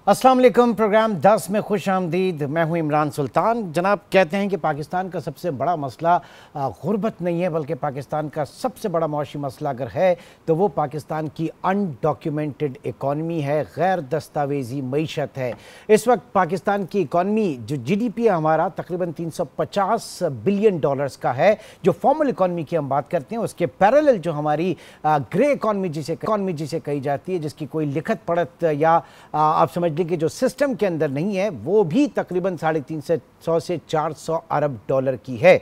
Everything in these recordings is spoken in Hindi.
अस्सलाम वालेकुम। प्रोग्राम 10 में खुश आमदीद। मैं हूं इमरान सुल्तान। जनाब, कहते हैं कि पाकिस्तान का सबसे बड़ा मसला गुर्बत नहीं है, बल्कि पाकिस्तान का सबसे बड़ा मौशी मसला अगर है तो वो पाकिस्तान की अनडॉक्यूमेंटेड इकॉनमी है, गैर दस्तावेज़ी मईशत है। इस वक्त पाकिस्तान की इकॉनमी जो GDP है हमारा तकरीबन 350 बिलियन डॉलर्स का है। जो फॉर्मल इकॉनमी की हम बात करते हैं उसके पैरेलल जो हमारी ग्रे इकॉनमी जिसे कही जाती है, जिसकी कोई लिखत पढ़त या आप समझ कि जो सिस्टम के अंदर नहीं है, वो भी तकरीबन 350 से 400 अरब डॉलर की है।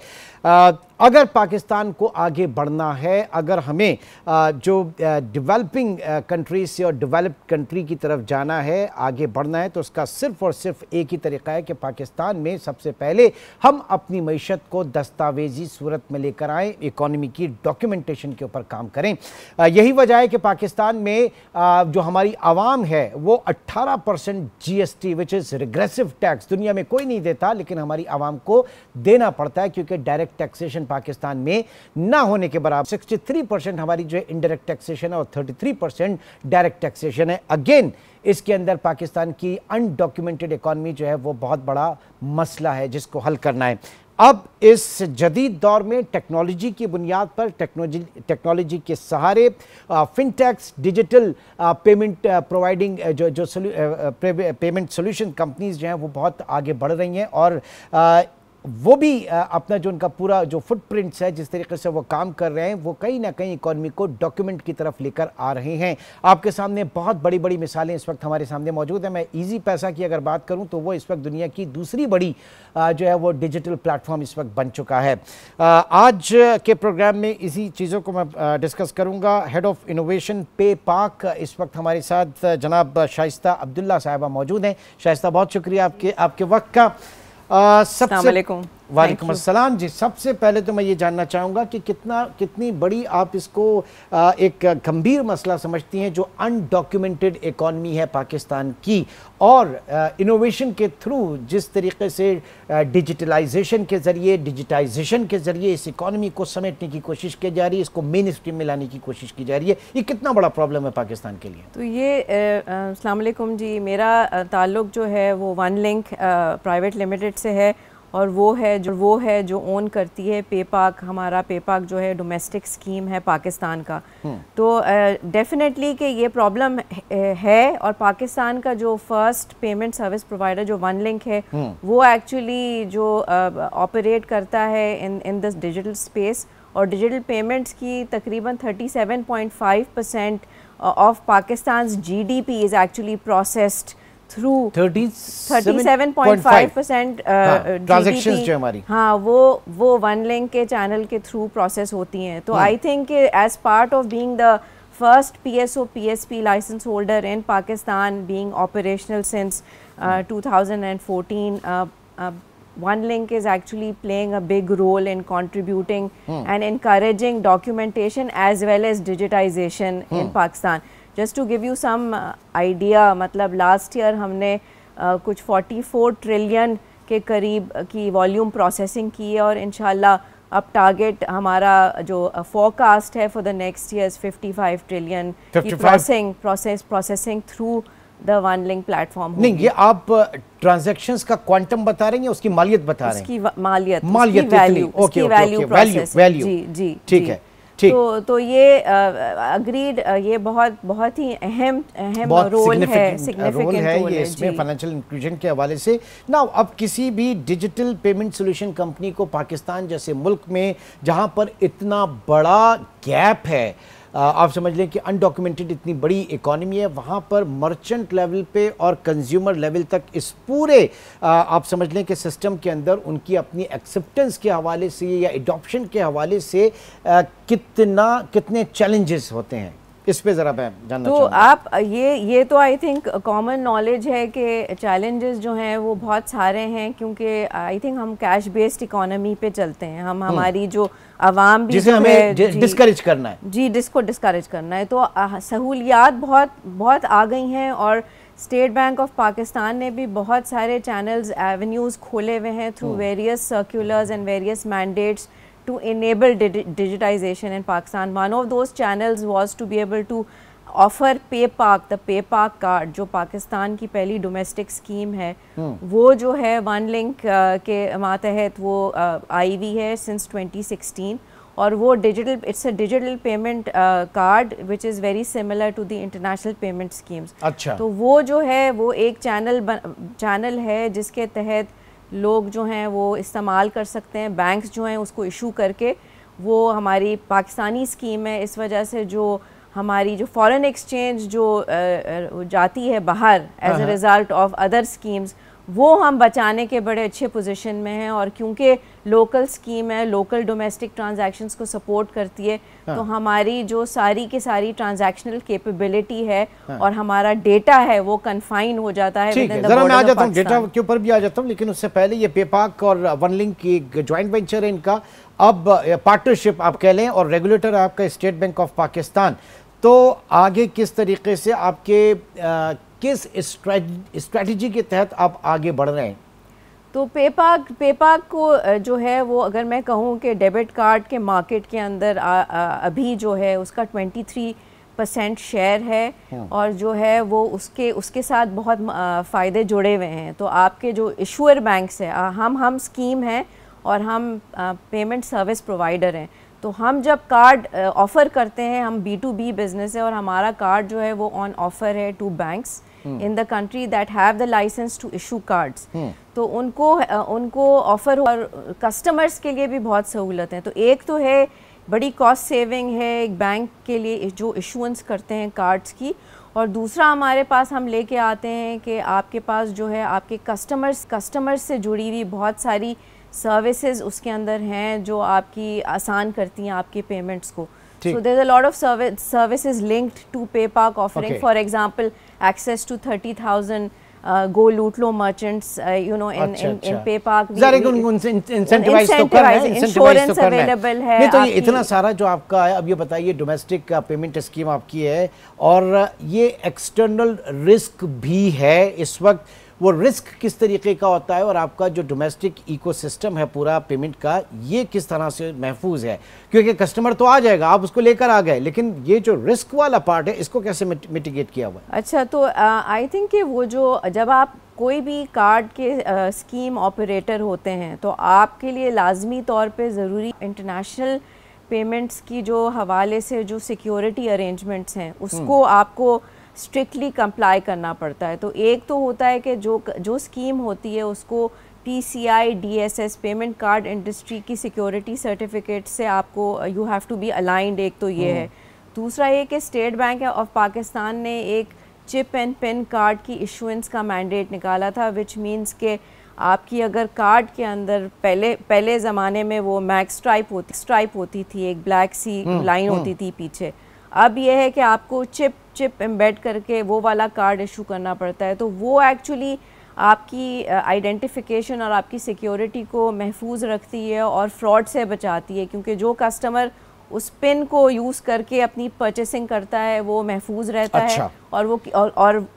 अगर पाकिस्तान को आगे बढ़ना है, अगर हमें जो डेवलपिंग कंट्री से और डेवलप्ड कंट्री की तरफ जाना है, आगे बढ़ना है, तो उसका सिर्फ और सिर्फ एक ही तरीका है कि पाकिस्तान में सबसे पहले हम अपनी मईशत को दस्तावेजी सूरत में लेकर आएँ, इकॉनमी की डॉक्यूमेंटेशन के ऊपर काम करें। यही वजह है कि पाकिस्तान में जो हमारी आवाम है वो 18% GST which is regressive tax दुनिया में कोई नहीं देता, लेकिन हमारी आवाम को देना पड़ता है क्योंकि डायरेक्ट टैक्सेशन पाकिस्तान में ना होने के बराबर 63% हमारी जो है इनडायरेक्ट टैक्सेशन है और 33% डायरेक्ट टैक्सेशन है। अगेन इसके अंदर पाकिस्तान की अनडॉक्यूमेंटेड इकॉनमी जो है वो बहुत बड़ा मसला है जिसको हल करना है। अब इस जदीद दौर में टेक्नोलॉजी की बुनियाद पर, टेक्नोलॉजी के सहारे फिनटेक्स, डिजिटल पेमेंट प्रोवाइडिंग जो पेमेंट सोल्यूशन कंपनीज जो हैं वो बहुत आगे बढ़ रही हैं और वो भी अपना जो उनका पूरा जो फुटप्रिंट्स है, जिस तरीके से वो काम कर रहे हैं, वो कहीं ना कहीं इकॉनमी को डॉक्यूमेंट की तरफ लेकर आ रहे हैं। आपके सामने बहुत बड़ी बड़ी मिसालें इस वक्त हमारे सामने मौजूद है। मैं इजी पैसा की अगर बात करूं तो वो इस वक्त दुनिया की दूसरी बड़ी जो है वो डिजिटल प्लेटफॉर्म इस वक्त बन चुका है। आज के प्रोग्राम में इसी चीज़ों को मैं डिस्कस करूँगा। हेड ऑफ इनोवेशन पेपाक इस वक्त हमारे साथ जनाब शाइस्ता अब्दुल्ला साहिबा मौजूद हैं। शाइस्ता, बहुत शुक्रिया आपके वक्त का। वालेकुम अस्सलाम जी। सबसे पहले तो मैं ये जानना चाहूँगा कि कितनी बड़ी आप इसको एक गंभीर मसला समझती हैं जो अनडॉक्यूमेंटेड इकॉनमी है पाकिस्तान की, और इनोवेशन के थ्रू जिस तरीके से डिजिटलाइजेशन के ज़रिए, डिजिटाइजेशन के ज़रिए इस इकॉनमी को समेटने की कोशिश की जा रही है, इसको मेन स्ट्रीम में लाने की कोशिश की जा रही है, ये कितना बड़ा प्रॉब्लम है पाकिस्तान के लिए? तो ये अस्सलाम वालेकुम जी, मेरा ताल्लुक़ जो है वो वन लिंक प्राइवेट लिमिटेड से है और वो है जो ओन करती है पेपाक। हमारा पेपाक जो है डोमेस्टिक स्कीम है पाकिस्तान का। तो डेफिनेटली कि ये प्रॉब्लम है और पाकिस्तान का जो फर्स्ट पेमेंट सर्विस प्रोवाइडर जो वन लिंक है वो एक्चुअली जो ऑपरेट करता है इन दिस डिजिटल स्पेस, और डिजिटल पेमेंट्स की तकरीबन 37.5% of Pakistan GDP is actually processed through 37.5% transactions जो हमारी, हाँ, वो वन लिंक के चैनल के थ्रू प्रोसेस होती हैं। तो I think as part of being the first PSO PSP licence holder in Pakistan, being operational since 2014, One Link is actually playing a big role in contributing and encouraging documentation as well as digitization in Pakistan. Just to give you some idea, मतलब लास्ट ईयर हमने कुछ 44 ट्रिलियन के करीब की वॉल्यूम प्रोसेसिंग की है और इंशाल्लाह अब टारगेट हमारा जो फोरकास्ट है for the next year 55 trillion की processing through the one link platform. नहीं, ये आप ट्रांजैक्शंस का क्वांटम बता रहे हैं या उसकी मालियत बता रहे हैं? उसकी मालियत, वैल्यू। जी, ठीक है। तो ये अग्रीड, ये बहुत ही अहम रोल है, सिग्निफिकेंट रोल है इसमें फाइनेंशियल इंक्लूजन के हवाले से। ना अब किसी भी डिजिटल पेमेंट सोल्यूशन कंपनी को पाकिस्तान जैसे मुल्क में जहां पर इतना बड़ा गैप है, आप समझ लें कि अनडॉक्यूमेंटेड इतनी बड़ी इकॉनमी है, वहाँ पर मर्चेंट लेवल पे और कंज्यूमर लेवल तक इस पूरे आप समझ लें कि सिस्टम के अंदर उनकी अपनी एक्सेप्टेंस के हवाले से या एडॉप्शन के हवाले से कितने चैलेंजेस होते हैं, इस पे ज़रा मैं जानना तो चाहूँगा। आप ये तो आई थिंक कॉमन नॉलेज है कि चैलेंजेस जो हैं वो बहुत सारे हैं, क्योंकि आई थिंक हम कैश बेस्ड इकोनॉमी पे चलते हैं। हम हमारी जो आवाम भी जिसे हमें डिस्करेज करना है, जी, जिसको डिस्करेज करना है, तो सहूलियात बहुत आ गई हैं और स्टेट बैंक ऑफ पाकिस्तान ने भी बहुत सारे चैनल्स, एवेन्यूज़ खोले हुए हैं through various circulars and various mandates to enable digitization in Pakistan. One of those channels was to be able to offer पे पाक, द पे पाक कार्ड जो पाकिस्तान की पहली डोमेस्टिक स्कीम है, वो जो है वन लिंक के मातहत वो आई हुई है सिंस 2016, और वो digital, it's a digital payment card which is very similar to the international payment schemes. अच्छा, तो वो जो है वो एक चैनल है जिसके तहत लोग जो हैं वो इस्तेमाल कर सकते हैं, बैंक्स जो हैं उसको इशू करके। वो हमारी पाकिस्तानी स्कीम है, इस वजह से जो हमारी जो फॉरेन एक्सचेंज जो जाती है बाहर as a result of other schemes, वो हम बचाने के बड़े अच्छे पोजीशन में हैं। और क्योंकि लोकल स्कीम है, लोकल डोमेस्टिक ट्रांजैक्शंस को सपोर्ट करती है, तो हमारी जो सारी की सारी ट्रांजैक्शनल कैपेबिलिटी है और हमारा डेटा है वो कन्फाइन हो जाता है। ठीक है, जरा मैं आ जाता हूँ, डेटा के ऊपर भी आ जाता हूँ, लेकिन उससे पहले ये पेपाक और वन लिंक की ज्वाइंट वेंचर है इनका, अब पार्टनरशिप आप कह लें, और रेगुलेटर है आपका स्टेट बैंक ऑफ पाकिस्तान। तो आगे किस तरीके से आपके किस स्ट्रेटजी के तहत आप आगे बढ़ रहे हैं? तो पेपाक को जो है वो, अगर मैं कहूँ कि डेबिट कार्ड के मार्केट के अंदर अभी जो है उसका 23% शेयर है, और जो है वो उसके साथ बहुत फ़ायदे जुड़े हुए हैं। तो आपके जो इशूअर बैंक्स है, हम स्कीम हैं और हम पेमेंट सर्विस प्रोवाइडर हैं। तो हम जब कार्ड ऑफ़र करते हैं, हम B2B बिजनेस है और हमारा कार्ड जो है वो ऑन ऑफ़र है to banks in the country that have the licence to issue cards. तो उनको ऑफ़र, और कस्टमर्स के लिए भी बहुत सहूलत है। तो एक तो है बड़ी कॉस्ट सेविंग है एक बैंक के लिए जो इशूएंस करते हैं कार्ड्स की, और दूसरा हमारे पास हम लेके आते हैं कि आपके पास जो है आपके कस्टमर्स से जुड़ी हुई बहुत सारी सर्विसेज उसके अंदर हैं जो आपकी आसान करती हैं आपके पेमेंट्स को। So there's a lot of services linked to PayPak offering. For example, access to 30,000 go Lootlo merchants, you know, in PayPak. Insurance available है। नहीं तो ये इतना सारा जो आपका है, अब ये बताइए डोमेस्टिक पेमेंट स्कीम आपकी है, और ये एक्सटर्नल रिस्क भी है इस वक्त, वो रिस्क किस तरीके का होता है, और आपका जो डोमेस्टिक इकोसिस्टम है पूरा पेमेंट का, ये किस तरह से महफूज है? क्योंकि कस्टमर तो आ जाएगा, आप उसको लेकर आ गए, लेकिन ये जो रिस्क वाला पार्ट है इसको कैसे मिटिगेट किया हुआ है? अच्छा, तो आई थिंक कि वो जो जब आप कोई भी कार्ड के स्कीम ऑपरेटर होते हैं, तो आपके लिए लाजमी तौर पे ज़रूरी इंटरनेशनल पेमेंट्स की जो हवाले से जो सिक्योरिटी अरेंजमेंट्स हैं उसको आपको स्ट्रिक्टली कंप्लाई करना पड़ता है। तो एक तो होता है कि जो स्कीम होती है उसको PCI DSS payment card industry की सिक्योरिटी सर्टिफिकेट से आपको you have to be aligned, एक तो ये है। दूसरा ये कि स्टेट बैंक ऑफ पाकिस्तान ने एक चिप एंड पिन कार्ड की इशुएंस का मैंडेट निकाला था, विच मीन्स के आपकी अगर कार्ड के अंदर पहले ज़माने में वो मैक्स स्ट्राइप होती थी, एक ब्लैक सी लाइन होती थी पीछे, अब यह है कि आपको चिप एम्बेड करके वो वाला कार्ड इशू करना पड़ता है। तो वो एक्चुअली आपकी आइडेंटिफिकेशन और आपकी सिक्योरिटी को महफूज रखती है और फ्रॉड से बचाती है, क्योंकि जो कस्टमर उस पिन को यूज़ करके अपनी परचेसिंग करता है वो महफूज रहता है, और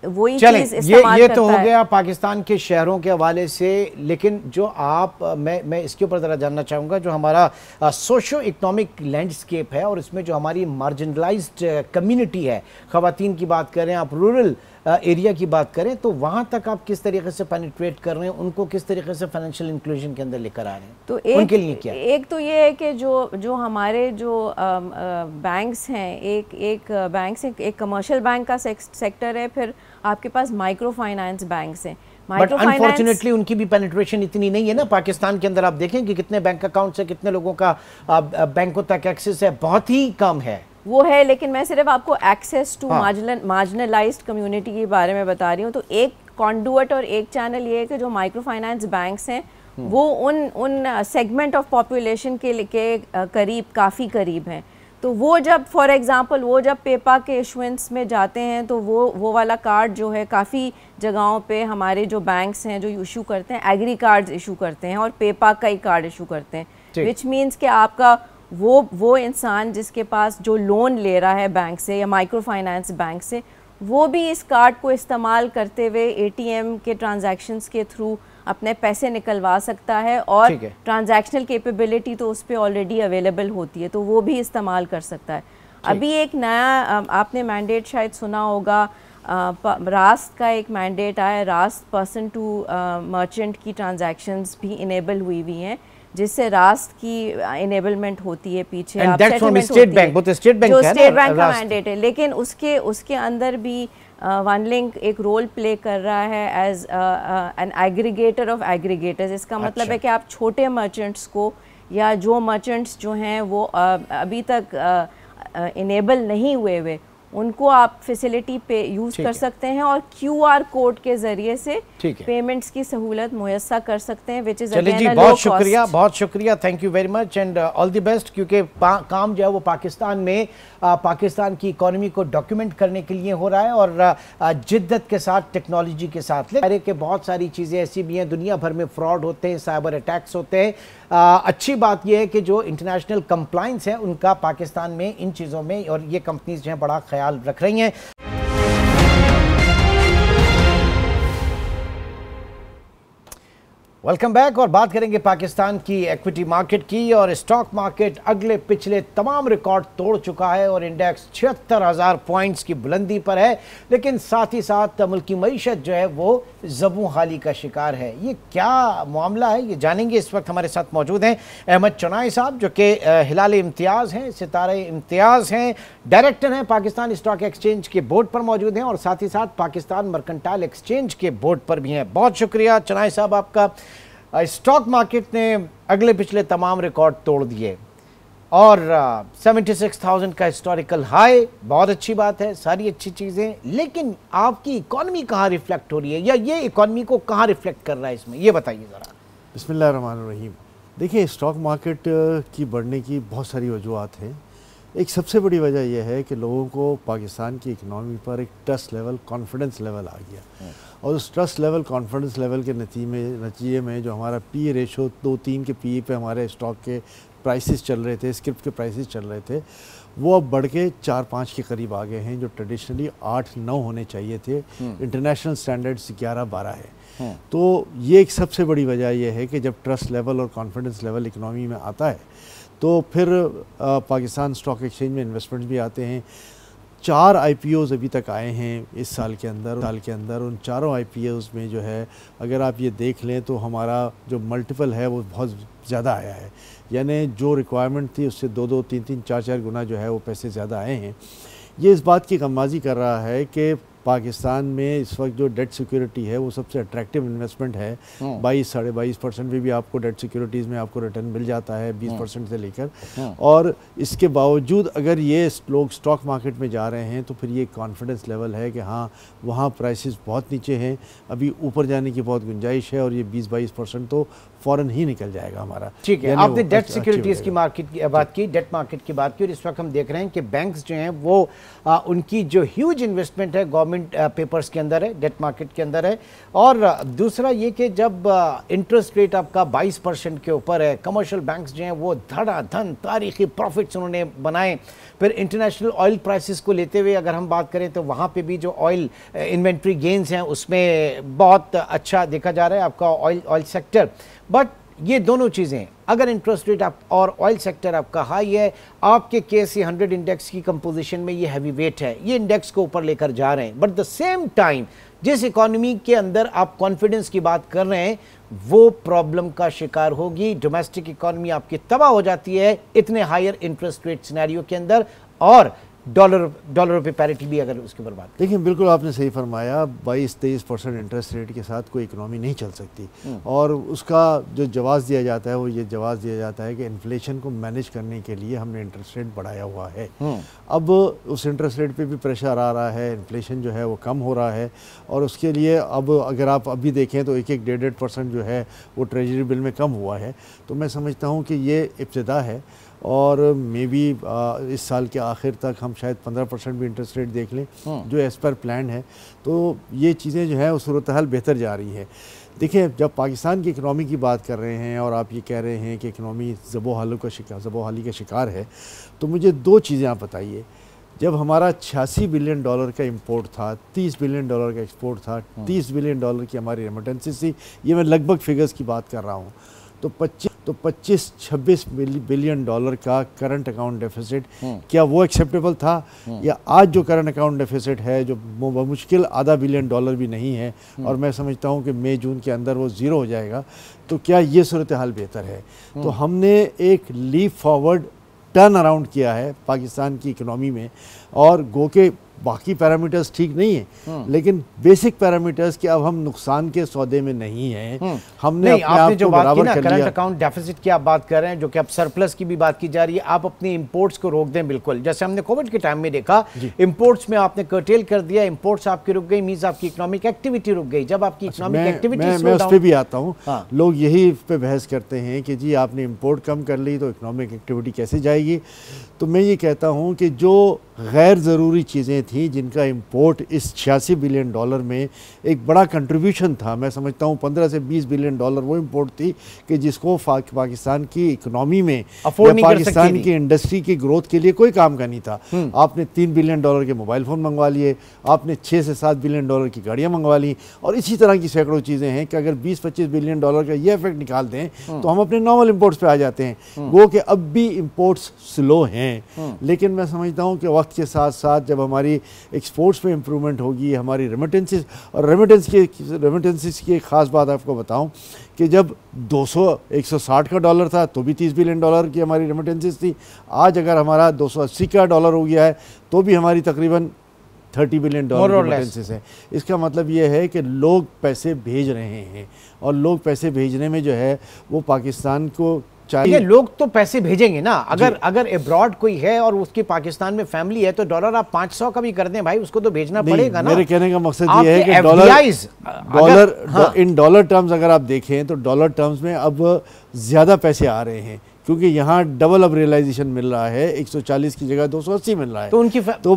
वही चीज़ इस्तेमाल ये तो हो गया पाकिस्तान के शहरों के हवाले से। लेकिन जो आप मैं इसके ऊपर ज़रा जानना चाहूँगा, जो हमारा सोशो इकनॉमिक लैंडस्केप है और इसमें जो हमारी मार्जिनलाइज्ड कम्युनिटी है, ख़वातीन की बात करें, आप रूरल एरिया की बात करें, तो वहाँ तक आप किस तरीके से पेनिट्रेट कर रहे हैं, उनको किस तरीके से फाइनेंशियल इंक्लूजन के अंदर लेकर आ रहे हैं? तो उनके लिए क्या? एक तो ये है कि जो हमारे जो बैंक्स हैं, एक कमर्शियल बैंक का सेक्टर है, फिर आपके पास माइक्रो फाइनेंस बैंक्स हैं। बट अनफॉर्चुनेटली उनकी भी पेनिट्रेशन इतनी नहीं है ना पाकिस्तान के अंदर। आप देखें कि कितने बैंक अकाउंट्स है, कितने लोगों का बैंकों तक एक्सेस है, बहुत ही कम है वो है। लेकिन मैं सिर्फ आपको एक्सेस टू मार्जिनलाइज्ड कम्युनिटी के बारे में बता रही हूँ। तो एक कॉन्डुएट और एक चैनल ये है कि जो माइक्रो फाइनेंस बैंक्स हैं वो उन सेगमेंट ऑफ पॉपुलेशन के करीब, काफ़ी करीब हैं। तो वो जब फॉर एग्ज़ाम्पल वो जब पेपाक के इशुएंस में जाते हैं, तो वो वाला कार्ड जो है काफ़ी जगहों पे हमारे जो बैंक्स हैं जो इशू करते हैं, एग्री कार्ड्स इशू करते हैं और पेपाक का ही कार्ड इशू करते हैं, विच मीन्स कि आपका वो इंसान जिसके पास जो लोन ले रहा है बैंक से या माइक्रो फाइनेंस बैंक से, वो भी इस कार्ड को इस्तेमाल करते हुए ATM के ट्रांजैक्शंस के थ्रू अपने पैसे निकलवा सकता है, और ट्रांजैक्शनल कैपेबिलिटी तो उस पर ऑलरेडी अवेलेबल होती है, तो वो भी इस्तेमाल कर सकता है। अभी एक नया आपने मैंडेट शायद सुना होगा, रास्त का एक मैंडेट आया, रास्त पर्सन टू मर्चेंट की ट्रांजैक्शंस भी इनेबल हुई हैं, जिससे रास्त की इनेबलमेंट होती है पीछे, आप सेटलमेंट होती है, जो स्टेट बैंक का मैंडेट है, लेकिन उसके अंदर भी वन लिंक एक रोल प्ले कर रहा है as an aggregator of aggregators. इसका मतलब है कि आप छोटे मर्चेंट्स को या जो मर्चेंट्स जो हैं वो अभी तक इनेबल नहीं हुए उनको आप फैसिलिटी पे यूज़ कर सकते हैं और QR कोड के ज़रिए से पेमेंट्स की सहूलत मुयस्सा कर सकते हैं, विच इज़ चलिए जी, बहुत शुक्रिया, thank you very much and all the best, क्योंकि काम जो है वो पाकिस्तान में पाकिस्तान की इकोनॉमी को डॉक्यूमेंट करने के लिए हो रहा है और जिद्दत के साथ, टेक्नोलॉजी के साथ। लेकिन बहुत सारी चीज़ें ऐसी भी हैं, दुनिया भर में फ्रॉड होते हैं, साइबर अटैक्स होते हैं। अच्छी बात यह है कि जो इंटरनेशनल कंप्लाइंस है उनका पाकिस्तान में इन चीज़ों में और ये कंपनीज जो हैं बड़ा ख्याल रख रही हैं। वेलकम बैक और बात करेंगे पाकिस्तान की इक्विटी मार्केट की। और स्टॉक मार्केट अगले पिछले तमाम रिकॉर्ड तोड़ चुका है और इंडेक्स 76,000 पॉइंट्स की बुलंदी पर है, लेकिन साथ ही साथ मुल्क की मईशत जो है वो ज़बू हाली का शिकार है। ये क्या मामला है, ये जानेंगे। इस वक्त हमारे साथ मौजूद हैं अहमद चौनाई साहब, जो कि हिलाल इम्तियाज़ हैं, सितारे इम्तियाज़ हैं, डायरेक्टर हैं, पाकिस्तान स्टॉक एक्सचेंज के बोर्ड पर मौजूद हैं और साथ ही साथ पाकिस्तान मर्केंटाइल एक्सचेंज के बोर्ड पर भी हैं। बहुत शुक्रिया चौनाई साहब आपका। स्टॉक मार्केट ने अगले पिछले तमाम रिकॉर्ड तोड़ दिए और 76,000 का हिस्टोरिकल हाई, बहुत अच्छी बात है, सारी अच्छी चीज़ें, लेकिन आपकी इकॉनमी कहाँ रिफ्लेक्ट हो रही है या ये इकॉनमी को कहाँ रिफ्लेक्ट कर रहा है इसमें, ये बताइए ज़रा। बिस्मिल्लाहिर्रहमानिर्रहीम। देखिए, स्टॉक मार्केट की बढ़ने की बहुत सारी वजूहत हैं। एक सबसे बड़ी वजह यह है कि लोगों को पाकिस्तान की इकनॉमी पर एक ट्रस्ट लेवल, कॉन्फिडेंस लेवल आ गया और उस ट्रस्ट लेवल, कॉन्फिडेंस लेवल के नतीजे में जो हमारा पी रेशो 2-3 के पी पे हमारे स्टॉक के प्राइसेस चल रहे थे, स्क्रिप्ट के प्राइसेस चल रहे थे, वो अब बढ़ के 4-5 के करीब आ गए हैं, जो ट्रेडिशनली 8-9 होने चाहिए थे। इंटरनेशनल स्टैंडर्ड्स 11-12 है। तो ये एक सबसे बड़ी वजह यह है कि जब ट्रस्ट लेवल और कॉन्फिडेंस लेवल इकनॉमी में आता है तो फिर पाकिस्तान स्टॉक एक्सचेंज में इन्वेस्टमेंट्स भी आते हैं। 4 IPOs अभी तक आए हैं इस साल के अंदर। उन चारों IPOs में जो है, अगर आप ये देख लें तो हमारा जो मल्टीपल है वो बहुत ज़्यादा आया है, यानी जो रिक्वायरमेंट थी उससे 2-2, 3-3, 4-4 गुना जो है वो पैसे ज़्यादा आए हैं। ये इस बात की गम्माज़ी कर रहा है कि पाकिस्तान में इस वक्त जो डेट सिक्योरिटी है वो सबसे अट्रैक्टिव इन्वेस्टमेंट है। 22-22.5% में भी आपको डेट सिक्योरिटीज़ में आपको रिटर्न मिल जाता है, 20% से लेकर। और इसके बावजूद अगर ये लोग स्टॉक मार्केट में जा रहे हैं तो फिर ये कॉन्फिडेंस लेवल है कि हाँ, वहाँ प्राइसेस बहुत नीचे हैं, अभी ऊपर जाने की बहुत गुंजाइश है और ये 20-22% तो फ़ौरन ही निकल जाएगा हमारा। ठीक है, आपने डेट सिक्योरिटीज़ की मार्केट की बात की, डेट मार्केट की बात की, और इस वक्त हम देख रहे हैं कि बैंक्स जो हैं वो उनकी जो ह्यूज इन्वेस्टमेंट है गवर्नमेंट पेपर्स के अंदर है, डेट मार्केट के अंदर है। और दूसरा ये कि जब इंटरेस्ट रेट आपका 22% के ऊपर है, कमर्शियल बैंक्स जो हैं वो धड़ाधन तारीखी प्रॉफिट्स उन्होंने बनाए। फिर इंटरनेशनल ऑयल प्राइसेस को लेते हुए अगर हम बात करें तो वहाँ पे भी जो ऑयल इन्वेंट्री गेन्स हैं उसमें बहुत अच्छा देखा जा रहा है आपका ऑयल सेक्टर। बट ये दोनों चीज़ें, अगर इंटरेस्ट रेट आप और ऑयल सेक्टर आपका हाई है, आपके KSE 100 इंडेक्स की कंपोजिशन में ये हैवी वेट है, ये इंडेक्स को ऊपर लेकर जा रहे हैं। बट द सेम टाइम जिस इकोनॉमी के अंदर आप कॉन्फिडेंस की बात कर रहे हैं वो प्रॉब्लम का शिकार होगी। डोमेस्टिक इकोनॉमी आपकी तबाह हो जाती है इतने हायर इंटरेस्ट रेट सिनेरियो के अंदर, और डॉलर पे पैरिटी भी अगर उसके ऊपर बात। देखिए, बिल्कुल आपने सही फरमाया, 22-23% इंटरेस्ट रेट के साथ कोई इकोनॉमी नहीं चल सकती। और उसका जो जवाब दिया जाता है वो ये जवाब दिया जाता है कि इन्फ्लेशन को मैनेज करने के लिए हमने इंटरेस्ट रेट बढ़ाया हुआ है। अब उस इंटरेस्ट रेट पे भी प्रेशर आ रहा है, इन्फ्लेशन जो है वो कम हो रहा है, और उसके लिए अब अगर आप अभी देखें तो 1-1.5% जो है वो ट्रेजरी बिल में कम हुआ है। तो मैं समझता हूँ कि ये इब्तिदा है और मे बी इस साल के आखिर तक हम शायद 15% भी इंटरेस्ट रेट देख लें जो एज़ पर प्लान है। तो ये चीज़ें जो है उस सूरत हाल बेहतर जा रही है। देखिए, जब पाकिस्तान की इकनॉमी की बात कर रहे हैं और आप ये कह रहे हैं कि इकनॉमी ज़बो-हाली का शिकार है, तो मुझे 2 चीज़ें आप बताइए। जब हमारा $86 बिलियन का इंपोर्ट था, $30 बिलियन का एक्सपोर्ट था, $30 बिलियन की हमारी रेमिटेंसेस थी, ये मैं लगभग फिगर्स की बात कर रहा हूँ, तो 25-26 बिलियन डॉलर का करंट अकाउंट डेफिसिट, क्या वो एक्सेप्टेबल था? या आज जो करंट अकाउंट डेफिसिट है जो मुश्किल $0.5 बिलियन भी नहीं है और मैं समझता हूँ कि मई जून के अंदर वो ज़ीरो हो जाएगा, तो क्या ये सूरत हाल बेहतर है? तो हमने एक लीप फॉरवर्ड टर्न अराउंड किया है पाकिस्तान की इकोनॉमी में, और गो के बाकी पैरामीटर्स ठीक नहीं है लेकिन बेसिक पैरामीटर्स कि अब हम नुकसान के सौदे में नहीं हैं। हमने अपने आप जो को बात की बराबर ना कर करंट लिया। अकाउंट डेफिसिट की आप बात कर रहे हैं, जो कि अब सरप्लस की भी बात की जा रही है, आप अपने इंपोर्ट्स को रोक दें बिल्कुल, जैसे हमने कोविड के टाइम में देखा, इंपोर्ट्स में आपने कर्टेल कर दिया, इंपोर्ट्स आपकी रुक गई, मींस आपकी इकोनॉमिक एक्टिविटी रुक गई। जब आपकी इकोनॉमिक एक्टिविटी मैं उस पर भी आता हूँ। लोग यही पे बहस करते हैं कि जी आपने इंपोर्ट कम कर ली तो इकोनॉमिक एक्टिविटी कैसे जाएगी। तो मैं ये कहता हूँ कि जो गैर ज़रूरी चीज़ें थी जिनका इंपोर्ट इस 86 बिलियन डॉलर में एक बड़ा कंट्रीब्यूशन था, मैं समझता हूँ 15 से 20 बिलियन डॉलर वो इंपोर्ट थी कि जिसको पाकिस्तान की इकोनॉमी में या पाकिस्तान की इंडस्ट्री की ग्रोथ के लिए कोई काम का नहीं था। आपने 3 बिलियन डॉलर के मोबाइल फ़ोन मंगवा लिए, आपने 6 से 7 बिलियन डॉलर की गाड़ियाँ मंगवा ली, और इसी तरह की सैकड़ों चीज़ें हैं कि अगर 20-25 बिलियन डॉलर का ये इफेक्ट निकाल दें तो हम अपने नॉर्मल इंपोर्ट्स पे आ जाते हैं। वो कि अब भी इंपोर्ट्स स्लो हैं, लेकिन मैं समझता हूँ कि वक्त के साथ साथ जब हमारी एक्सपोर्ट्स में इंप्रूवमेंट होगी, हमारी रेमिटेंसेस, और रेमिटेंसेस की एक ख़ास बात आपको बताऊं कि जब 200-160 का डॉलर था तो भी 30 बिलियन डॉलर की हमारी रेमिटेंसेस थी। आज अगर हमारा 280 का डॉलर हो गया है तो भी हमारी तकरीबन 30 बिलियन डॉलर की रेमिटेंसेस है। इसका मतलब ये है कि लोग पैसे भेज रहे हैं, और लोग पैसे भेजने में जो है वो पाकिस्तान को चाहिए। लोग तो पैसे भेजेंगे ना, अगर अब्रॉड कोई है और उसकी पाकिस्तान में फैमिली है तो डॉलर आप 500 का भी कर दें भाई, उसको तो भेजना पड़ेगा ना। मेरे कहने का मकसद ये है कि डॉलर इन डॉलर टर्म्स अगर आप देखें तो डॉलर टर्म्स में अब ज़्यादा पैसे आ रहे हैं, क्योंकि यहाँ डबल अब रियलाइजेशन मिल रहा है, 140 की जगह 280 मिल रहा है। तो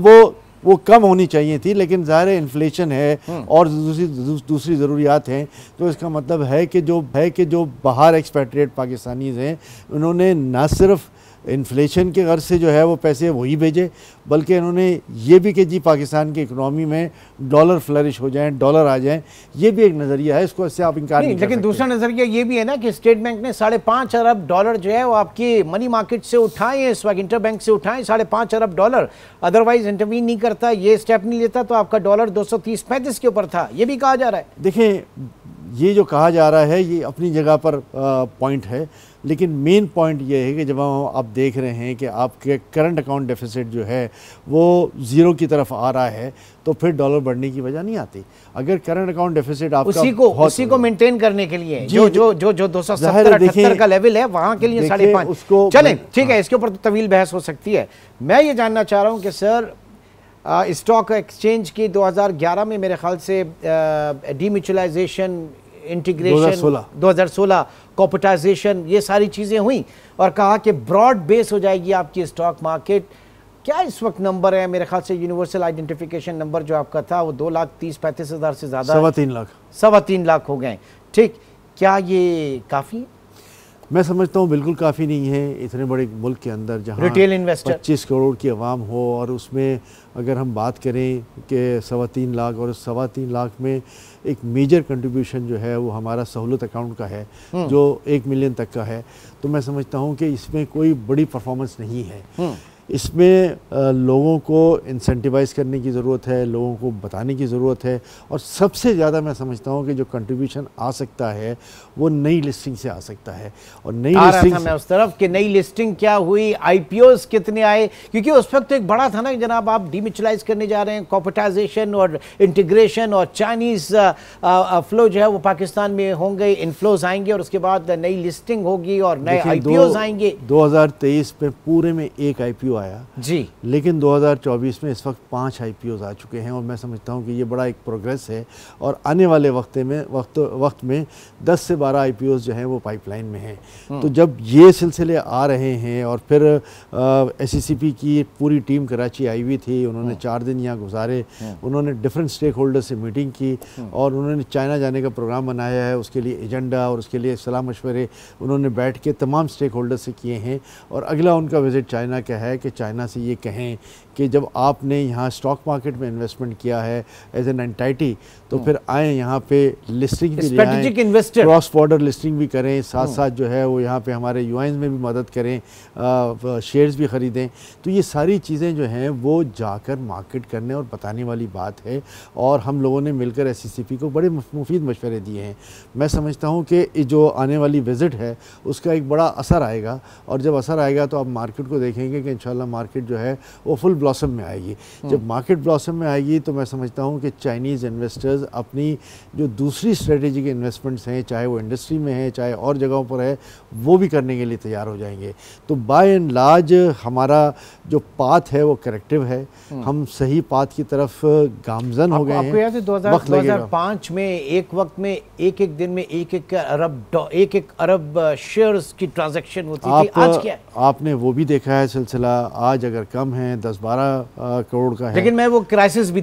वो कम होनी चाहिए थी, लेकिन ज़ाहिर है इन्फ्लेशन है और दूसरी ज़रूरियात हैं। तो इसका मतलब है कि जो बाहर एक्सपेट्रिएट पाकिस्तानीज़ हैं उन्होंने ना सिर्फ इन्फ्लेशन के गर्ज से जो है वो पैसे वही भेजे, बल्कि इन्होंने ये भी कि जी पाकिस्तान की इकोनॉमी में डॉलर फ्लरिश हो जाएं, डॉलर आ जाएं, ये भी एक नज़रिया है, इसको इससे आप इनकार नहीं कर सकते। लेकिन दूसरा नज़रिया ये भी है ना कि स्टेट बैंक ने 5.5 अरब डॉलर जो है वो आपकी मनी मार्केट से उठाए, इस वक्त इंटर बैंक से उठाए 5.5 अरब डॉलर, अदरवाइज इंटरवीन नहीं करता, ये स्टेप नहीं लेता तो आपका डॉलर 230-35 के ऊपर था, ये भी कहा जा रहा है। देखें, ये जो कहा जा रहा है ये अपनी जगह पर पॉइंट है, लेकिन मेन पॉइंट ये है कि जब आप देख रहे हैं कि आपके करंट अकाउंट डेफिसिट जो है वो ज़ीरो की तरफ आ रहा है तो फिर डॉलर बढ़ने की वजह नहीं आती। अगर करंट अकाउंट डेफिसिट आपका उसी को मेंटेन करने के लिए जो 270-78 का लेवल है वहां के लिए 5.5 उसको चलें, ठीक है, इसके ऊपर तो तवील बहस हो सकती है। मैं ये जानना चाह रहा हूँ कि सर स्टॉक एक्सचेंज की 2011 में मेरे ख्याल से डीम्यूचुअलाइजेशन, इंटीग्रेशन 2016 कॉर्पोरेटाइजेशन, ये सारी चीज़ें हुई और कहा कि ब्रॉड बेस हो जाएगी आपकी स्टॉक मार्केट। क्या इस वक्त नंबर है? मेरे ख्याल से यूनिवर्सल आइडेंटिफिकेशन नंबर जो आपका था वो 2,30,35,000 से ज़्यादा, 3.25 लाख हो गए। ठीक, क्या ये काफ़ी? मैं समझता हूँ बिल्कुल काफ़ी नहीं है इतने बड़े मुल्क के अंदर जहाँ रिटेल इन्वेस्टर 25 करोड़ की आवाम हो, और उसमें अगर हम बात करें कि 3.25 लाख, और 3.25 लाख में एक मेजर कंट्रीब्यूशन जो है वो हमारा सहूलत अकाउंट का है जो 1 मिलियन तक का है। तो मैं समझता हूँ कि इसमें कोई बड़ी परफॉर्मेंस नहीं है। इसमें लोगों को इंसेंटिवाइज करने की ज़रूरत है, लोगों को बताने की ज़रूरत है, और सबसे ज़्यादा मैं समझता हूँ कि जो कंट्रीब्यूशन आ सकता है वो नई लिस्टिंग से आ सकता है। और नई लिस्टिंग मैं उस तरफ कि नई लिस्टिंग क्या हुई, आईपीओस कितने आए, क्योंकि उस वक्त तो एक बड़ा था ना जनाब, आप डीम्यूचुअलाइज करने जा रहे हैं, कॉर्पोरेटाइजेशन और इंटीग्रेशन और चाइनीज़ फ्लो जो है वो पाकिस्तान में होंगे, इनफ्लोज आएंगे और उसके बाद नई लिस्टिंग होगी और नए आईपीओस आएंगे। 2023 में पूरे में एक आईपीओ आया जी, लेकिन 2024 में इस वक्त 5 आईपीओज आ चुके हैं, और मैं समझता हूं कि ये बड़ा एक प्रोग्रेस है, और आने वाले वक्त में 10 से 12 आईपीओज जो हैं वो पाइपलाइन में हैं। तो जब ये सिलसिले आ रहे हैं, और फिर एसईसीपी की पूरी टीम कराची आई हुई थी, उन्होंने 4 दिन यहाँ गुजारे, उन्होंने डिफरेंट स्टेक होल्डर से मीटिंग की, और उन्होंने चाइना जाने का प्रोग्राम बनाया है, उसके लिए एजेंडा और उसके लिए सलाह मशवरे उन्होंने बैठ के तमाम स्टेक होल्डर से किए हैं। और अगला उनका विज़िट चाइना का है कि कि चाइना से ये कहें कि जब आपने यहाँ स्टॉक मार्केट में इन्वेस्टमेंट किया है एज एन एंटाइटी, तो फिर आए यहाँ पे लिस्टिंग भी ले आएं, क्रॉस बॉर्डर लिस्टिंग भी करें, साथ साथ जो है वो यहाँ पे हमारे यूआईन्स में भी मदद करें, शेयर्स भी ख़रीदें। तो ये सारी चीज़ें जो हैं वो जाकर मार्केट करने और बताने वाली बात है, और हम लोगों ने मिलकर SCCP को बड़े मुफीद मशवरे दिए हैं। मैं समझता हूँ कि जो आने वाली विज़िट है उसका एक बड़ा असर आएगा, और जब असर आएगा तो आप मार्केट को देखेंगे कि इंशाल्लाह मार्केट जो है वो फुल ब्लॉसम में आएगी। जब मार्केट ब्लॉसम में आएगी तो मैं समझता हूँ कि चाइनीज़ इन्वेस्टर्स अपनी जो दूसरी स्ट्रेटेजिक इन्वेस्टमेंट्स हैं, चाहे वो इंडस्ट्री में है चाहे और जगहों पर है, वो भी करने के लिए तैयार हो जाएंगे। तो बाय एंड लार्ज हमारा जो पाथ है वो करेक्टिव है, हम सही पाथ की तरफ गामजन हो गए हैं। आपको याद है 2005 में एक वक्त में एक दिन में एक अरब शेयर्स की ट्रांजैक्शन होती थी, आज क्या है? आपने वो भी देखा है सिलसिला, आज अगर कम है 10-12 करोड़ का है। लेकिन मैं वो क्राइसिस भी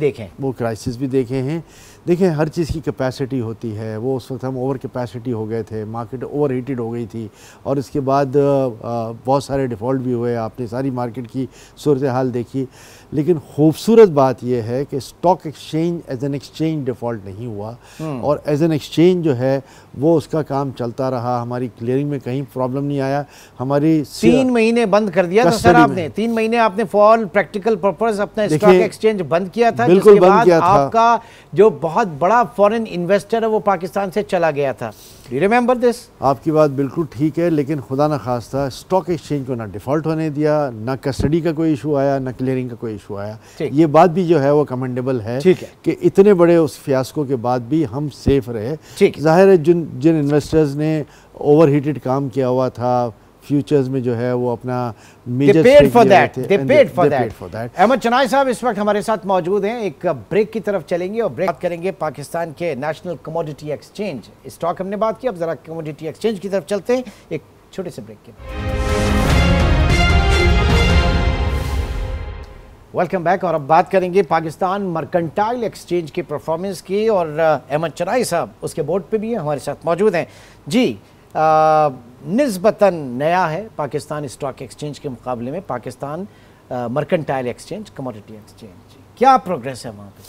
देखे हैं। देखिए हर चीज़ की कैपेसिटी होती है, वो उस वक्त हम ओवर कैपेसिटी हो गए थे, मार्केट ओवर हीटेड हो गई थी, और इसके बाद बहुत सारे डिफ़ॉल्ट भी हुए। आपने सारी मार्केट की सूरत हाल देखी। लेकिन खूबसूरत बात यह है कि stock exchange as an exchange default नहीं हुआ, और एज एन एक्सचेंज जो है वो उसका काम चलता रहा। हमारी क्लियरिंग में कहीं प्रॉब्लम नहीं आया। हमारी 3 महीने बंद कर दिया था सर आपने, 3 महीने आपने फॉर प्रैक्टिकल पर्पस अपना स्टॉक एक्सचेंज बंद किया था, बिल्कुल बंद किया था। आपका जो बहुत बड़ा फॉरेन इन्वेस्टर है वो पाकिस्तान से चला गया था। Do you remember this? आपकी बात बिल्कुल ठीक है, लेकिन खुदा ना खास्ता स्टॉक एक्सचेंज को ना डिफ़ॉल्ट होने दिया, ना कस्टडी का कोई इशू आया, ना क्लियरिंग का कोई इशू आया। ये बात भी जो है वो कमेंडेबल है कि इतने बड़े उस फियास्को के बाद भी हम सेफ रहे। जाहिर है जिन इन्वेस्टर्स ने ओवर हीटेड काम किया हुआ था फ्यूचर्स में जो है वो अपना major paid for that. Ahmed Chanai साहब इस वक्त हमारे साथ मौजूद हैं। एक ब्रेक की तरफ चलेंगे और ब्रेक करेंगे पाकिस्तान के नेशनल कमोडिटी एक्सचेंज। स्टॉक हमने बात की, अब जरा कमोडिटी एक्सचेंज की तरफ चलते हैं एक छोटे से ब्रेक के बाद। Welcome back. और अब बात करेंगे पाकिस्तान मर्केंटाइल एक्सचेंज की परफॉर्मेंस की, और अहमद चनाई साहब उसके बोर्ड पे भी हैं, हमारे साथ मौजूद हैं। जी, निस्बतन नया है पाकिस्तान स्टॉक एक्सचेंज के मुकाबले में Pakistan mercantile exchange, commodity exchange, क्या प्रोग्रेस है वहाँ पे?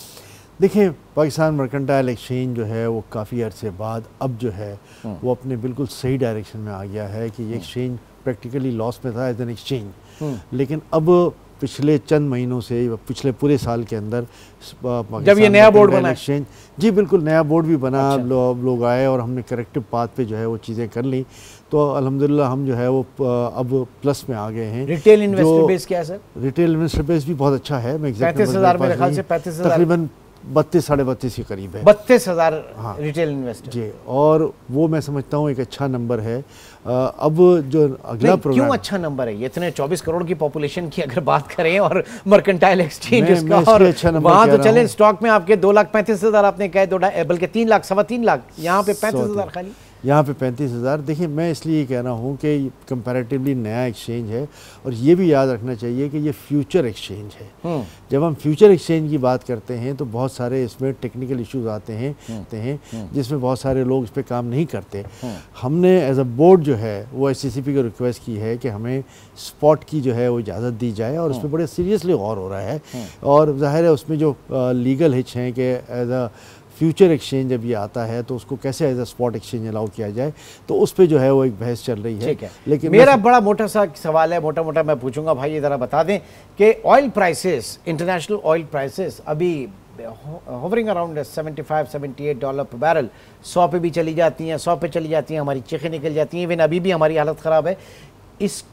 देखिए पाकिस्तान मर्केंटाइल एक्सचेंज जो है वो काफ़ी अरसे बाद अब जो है वो अपने बिल्कुल सही डायरेक्शन में आ गया है कि ये एक्सचेंज प्रैक्टिकली लॉस में था एज एन एक्सचेंज, लेकिन अब पिछले चंद महीनों से, पिछले पूरे साल के अंदर जब ये नया बोर्ड बना एक्सचेंज, जी बिल्कुल नया बोर्ड भी बना, लोग आए और हमने करेक्टिव पाथ पे जो है वो चीज़ें कर ली, तो अल्हम्दुलिल्लाह हम जो है वो अब प्लस में आ गए हैं। रिटेल इन्वेस्टर बेस क्या है सर? रिटेल इन्वेस्टर बेस भी बहुत अच्छा है। मैं 35,000 मेरे ख्याल से 35,000 तकरीबन 32-32.5 के करीब है। 32,000 रिटेल इन्वेस्टर जी, और वो मैं समझता हूँ एक अच्छा नंबर है। अब जो अगला प्रोग्राम, क्यों अच्छा नंबर है? ये इतने 24 करोड़ की पॉपुलेशन की अगर बात करें और मर्केंटाइल एक्सचेंज का, और अच्छा वहाँ तो चले स्टॉक में आपके 2,35,000 आपने कहे, बल्कि 3 लाख, 3.25 लाख, यहाँ पे 35,000 खाली, यहाँ पे 35,000। देखिए मैं इसलिए कह रहा हूँ कि कंपैरेटिवली नया एक्सचेंज है, और ये भी याद रखना चाहिए कि ये फ्यूचर एक्सचेंज है। जब हम फ्यूचर एक्सचेंज की बात करते हैं तो बहुत सारे इसमें टेक्निकल इश्यूज आते हैं जिसमें बहुत सारे लोग इस पर काम नहीं करते। हमने एज अ बोर्ड जो है वो SCCP को रिक्वेस्ट की है कि हमें स्पॉट की जो है वो इजाज़त दी जाए, और उस पर बड़े सीरियसली गौर हो रहा है। और जाहिर है उसमें जो लीगल हिच हैं कि एज अ फ्यूचर एक्सचेंज जब ये आता है तो उसको कैसे as a spot exchange allow किया जाए, तो उस पे जो है वो एक बहस चल रही है। ठीक है, लेकिन मेरा बड़ा मोटा सा सवाल है, मोटा मैं पूछूंगा भाई, ये ज़रा बता दें कि oil prices, international oil prices अभी होवरिंग अराउंड $75-78 पर बैरल, 100 पे भी चली जाती हैं, 100 पे चली जाती हैं, हमारी चीखें निकल जाती हैं। इवन अभी भी हमारी हालत ख़राब है। इसको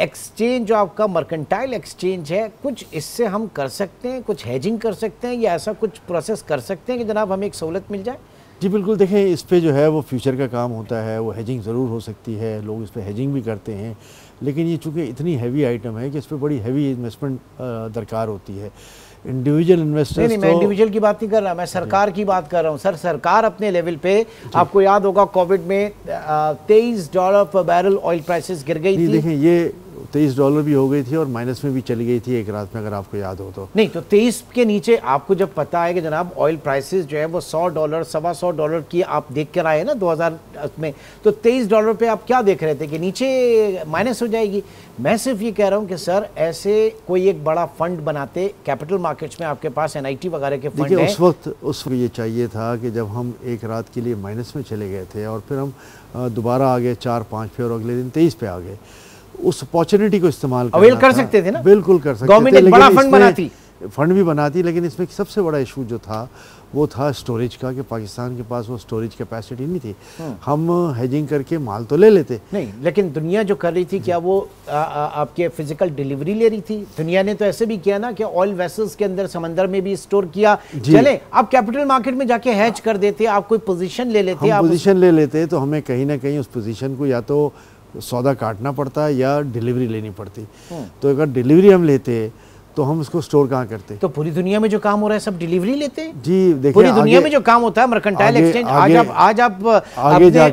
एक्सचेंज जो आपका मर्केंटाइल एक्सचेंज है, कुछ इससे हम कर सकते हैं, कुछ हेजिंग कर सकते हैं, या ऐसा कुछ प्रोसेस कर सकते हैं कि जनाब हमें एक सहूलत मिल जाए? जी बिल्कुल, देखें इस पे जो है वो फ्यूचर का काम होता है, वो हेजिंग ज़रूर हो सकती है, लोग इस पर हेजिंग भी करते हैं, लेकिन ये चूँकि इतनी हैवी आइटम है कि इस पर बड़ी हैवी इन्वेस्टमेंट दरकार होती है। इंडिविजुअल इन्वेस्टर्स, नहीं, मैं इंडिविजुअल की बात नहीं कर रहा, मैं सरकार की बात कर रहा हूँ। सर सरकार अपने लेवल पे, आपको याद होगा कोविड में $23 पर बैरल ऑयल प्राइसेस गिर गई थी। देखें ये $23 भी हो गई थी और माइनस में भी चली गई थी एक रात में, अगर आपको याद हो तो। नहीं तो 23 के नीचे आपको जब पता है कि जनाब ऑयल प्राइसेस जो है वो $100 $125 की आप देख कर आए ना 2000 में, तो $23 पे आप क्या देख रहे थे कि नीचे माइनस हो जाएगी? मैं सिर्फ ये कह रहा हूँ कि सर ऐसे कोई एक बड़ा फंड बनाते कैपिटल मार्केट्स में, आपके पास NIT वगैरह के फंड हैं। उस वक्त ये चाहिए था कि जब हम एक रात के लिए माइनस में चले गए थे और फिर हम दोबारा आ गए 4-5 पे और अगले दिन 23 पे आ गए, उस अपॉर्चुनिटी को इस्तेमाल अवेल कर सकते थे ना, बिल्कुल कर सकते थे। गवर्नमेंट एक बड़ा फंड भी बनाती, लेकिन इसमें सबसे बड़ा इशू जो था वो था स्टोरेज का, कि पाकिस्तान के पास वो स्टोरेज कैपेसिटी नहीं थी। हम हेजिंग करके माल तो ले लेते नहीं, लेकिन दुनिया जो कर रही थी क्या वो आपके फिजिकल डिलीवरी ले रही थी? दुनिया ने तो ऐसे भी किया ना कि ऑयल वेसल्स के अंदर समंदर में भी स्टोर किया। चले आप कैपिटल मार्केट में जाके हेज कर देते, आप कोई पोजीशन ले लेते, हम पोजीशन ले लेते तो हमें कहीं ना कहीं उस पोजीशन को या तो सौदा काटना पड़ता या डिलीवरी लेनी पड़ती। तो अगर डिलीवरी हम लेते तो हम उसको स्टोर कहाँ करते? तो पूरी दुनिया में जो काम हो रहा है सब डिलीवरी लेते हैं जी। देखिए पूरी दुनिया में जो काम होता है मर्केंटाइल एक्सचेंज, आज आप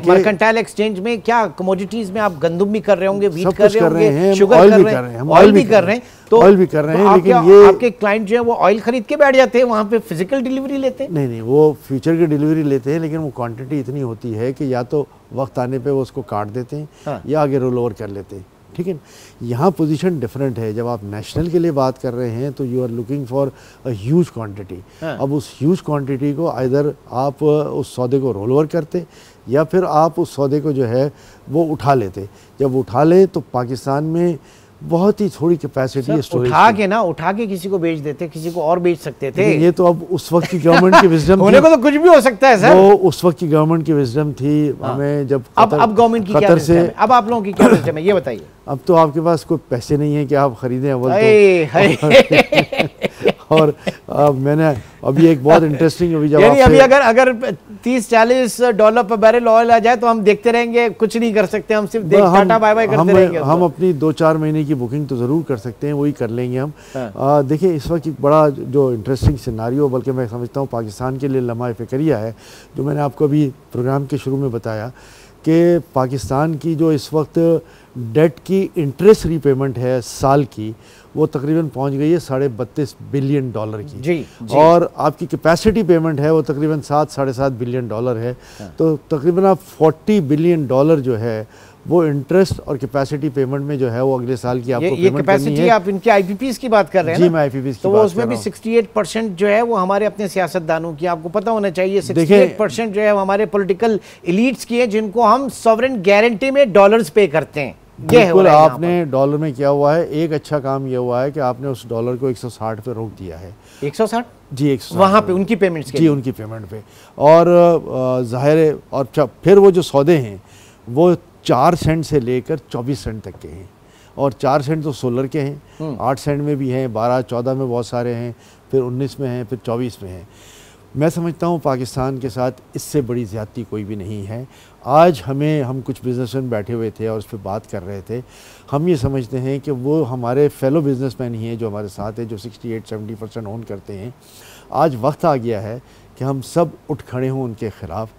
मर्केंटाइल एक्सचेंज में क्या कमोडिटीज में आप गंदम भी कर रहे होंगे, वीट कर रहे होंगे, शुगर कर रहे हैं, ऑयल भी कर रहे हैं, तो ऑयल भी कर रहे हैं। लेकिन ये आपके क्लाइंट जो है वो ऑयल खरीद के बैठ जाते हैं, वहाँ पे फिजिकल डिलीवरी लेते हैं? नहीं, वो फ्यूचर की डिलीवरी लेते हैं, लेकिन वो क्वांटिटी इतनी होती है कि या तो वक्त आने पे वो उसको काट देते हैं या आगे रोल ओवर कर लेते हैं। ठीक है, यहाँ पोजीशन डिफरेंट है। जब आप नेशनल के लिए बात कर रहे हैं तो you are looking for a huge quantity. अब उस ह्यूज क्वांटिटी को आइदर आप उस सौदे को रोल ओवर करते या फिर आप उस सौदे को जो है वो उठा लेते। जब उठा ले तो पाकिस्तान में बहुत ही थोड़ी कैपेसिटी स्टोरेज उठा के किसी को बेच देते, किसी को और बेच सकते थे। ये तो अब उस वक्त की गवर्नमेंट की विजडम होने को तो कुछ भी हो सकता है सर। वो उस वक्त की गवर्नमेंट की विजडम थी। हमें जब अब गवर्नमेंट की क्या विजडम है? अब आप लोगों की क्या विजडम है ये बताइए। अब तो आपके पास कोई पैसे नहीं है कि आप खरीदें अव्वल तो। और मैंने अभी एक बहुत इंटरेस्टिंग अभी अगर $30-40 पर बैरल ऑयल आ जाए तो हम देखते रहेंगे, कुछ नहीं कर सकते, हम सिर्फ टाटा बाय बाय करते रहेंगे। हम अपनी 2-4 महीने की बुकिंग तो ज़रूर कर सकते हैं, वही कर लेंगे हम। देखिए इस वक्त एक बड़ा जो इंटरेस्टिंग सिनारियो, बल्कि मैं समझता हूँ पाकिस्तान के लिए लम्हा फ़िक्रिया है, जो मैंने आपको अभी प्रोग्राम के शुरू में बताया कि पाकिस्तान की जो इस वक्त डेट की इंटरेस्ट रीपेमेंट है साल की, वो तकरीबन पहुंच गई है $32 बिलियन की। जी। और आपकी कैपेसिटी पेमेंट है वो तकरीबन $7-7.5 बिलियन है। तो तकरीबन आप $40 बिलियन जो है वो इंटरेस्ट और कैपेसिटी पेमेंट में जो है वो अगले साल की आपको ये कैपेसिटी आप इनके IPPs की बात कर रहे हैं जी? मैं IPPs की तो बात उसमें भी 68% जो है वो हमारे अपने सियासतदानों की, आपको पता होना चाहिए। 68% जो है हमारे पॉलिटिकल एलीट्स की है, जिनको हम सॉवरेन गारंटी में डॉलर्स पे करते हैं। बिल्कुल, आपने डॉलर में किया हुआ है। एक अच्छा काम ये हुआ है कि आपने उस डॉलर को 160 पे रोक दिया है। 160 जी, 160 वहाँ पे उनकी पेमेंट्स के जी, उनकी पेमेंट पे। और जाहिर है, और फिर वो जो सौदे हैं वो 4 सेंट से लेकर 24 सेंट तक के हैं। और 4 सेंट तो सोलर के हैं, 8 सेंट में भी हैं, 12-14 में बहुत सारे हैं, फिर 19 में हैं, फिर 24 में हैं। मैं समझता हूँ पाकिस्तान के साथ इससे बड़ी ज़्यादती कोई भी नहीं है। आज हम कुछ बिजनेसमैन बैठे हुए थे और उस पर बात कर रहे थे। हम ये समझते हैं कि वो हमारे फेलो बिजनेसमैन ही हैं जो हमारे साथ हैं, जो 68-70% ओन करते हैं। आज वक्त आ गया है कि हम सब उठ खड़े हों उनके ख़िलाफ़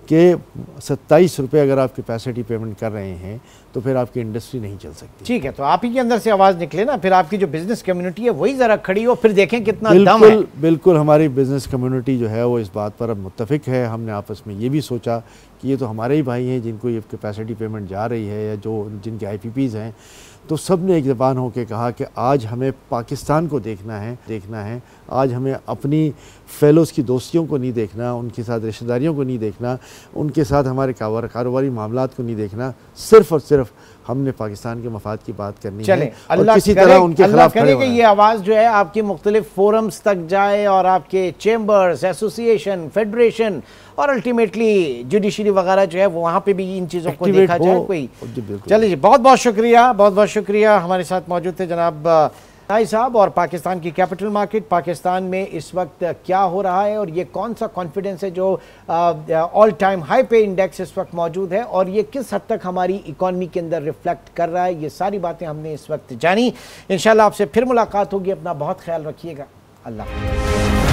कि ₹27 अगर आप कैपेसिटी पेमेंट कर रहे हैं तो फिर आपकी इंडस्ट्री नहीं चल सकती। ठीक है, तो आप ही के अंदर से आवाज़ निकले ना, फिर आपकी जो बिजनेस कम्युनिटी है वही ज़रा खड़ी हो, फिर देखें कितना दम है। बिल्कुल, हमारी बिजनेस कम्युनिटी जो है वो इस बात पर अब मुत्तफिक है। हमने आपस में ये भी सोचा कि ये तो हमारे ही भाई हैं जिनको ये कैपेसिटी पेमेंट जा रही है या जो जिनके IPPs हैं, तो सब ने एक ज़बान होकर कहा कि आज हमें पाकिस्तान को देखना है। आज हमें अपनी फेलोज़ की दोस्तियों को नहीं देखना, उनके साथ रिश्तेदारियों को नहीं देखना, उनके साथ हमारे कारोबारी मामलात को नहीं देखना। सिर्फ़ और सिर्फ हमने पाकिस्तान के मफाद की बात करनी है और किसी तरह उनके खिलाफ खड़े होना है। ये आवाज़ जो है आपकी मुख्तलिफ फोरम्स तक जाए और आपके चेम्बर्स, एसोसिएशन, फेडरेशन और अल्टीमेटली जुडिशरी वगैरह जो है वो वहाँ पे भी इन चीज़ों को देखा जाए कोई। चलिए जी, बहुत बहुत शुक्रिया। हमारे साथ मौजूद थे जनाब नाई साहब। और पाकिस्तान की कैपिटल मार्केट, पाकिस्तान में इस वक्त क्या हो रहा है और ये कौन सा कॉन्फिडेंस है जो ऑल टाइम हाई पे इंडेक्स इस वक्त मौजूद है और ये किस हद तक हमारी इकॉनमी के अंदर रिफ्लेक्ट कर रहा है, ये सारी बातें हमने इस वक्त जानी। इंशाल्लाह आपसे फिर मुलाकात होगी। अपना बहुत ख्याल रखिएगा। अल्लाह।